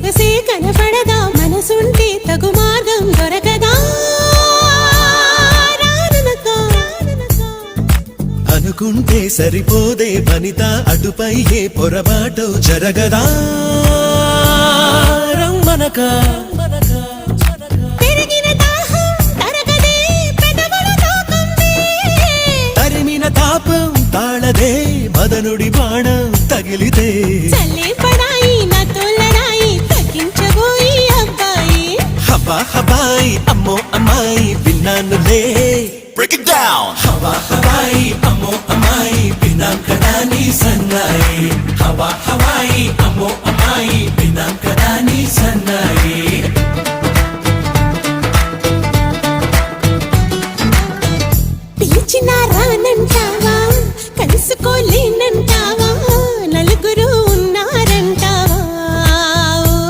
సొగసే కనపడదా మనసుంటే తగు మార్గం దొరకదా అనుకుంటే సరిపోదే వనిత అటుపై ఏ పొరపాటు జరగదా రమ్మనక తరిమిన తాపం తాళదే మదనుడి బాణం తగిలితే చల్లే పడాయి నా తోలరాయి తగ్గించబోయి అబ్బాయి హబా హబాయి అమ్మో అమ్మాయి విన్నానులే Break it down హబా హబాయి అమ్మో అమ్మాయి విన్నాం కదా నీ సన్నాయి హబా హబాయి అమ్మో అమ్మాయి విన్నాం కదా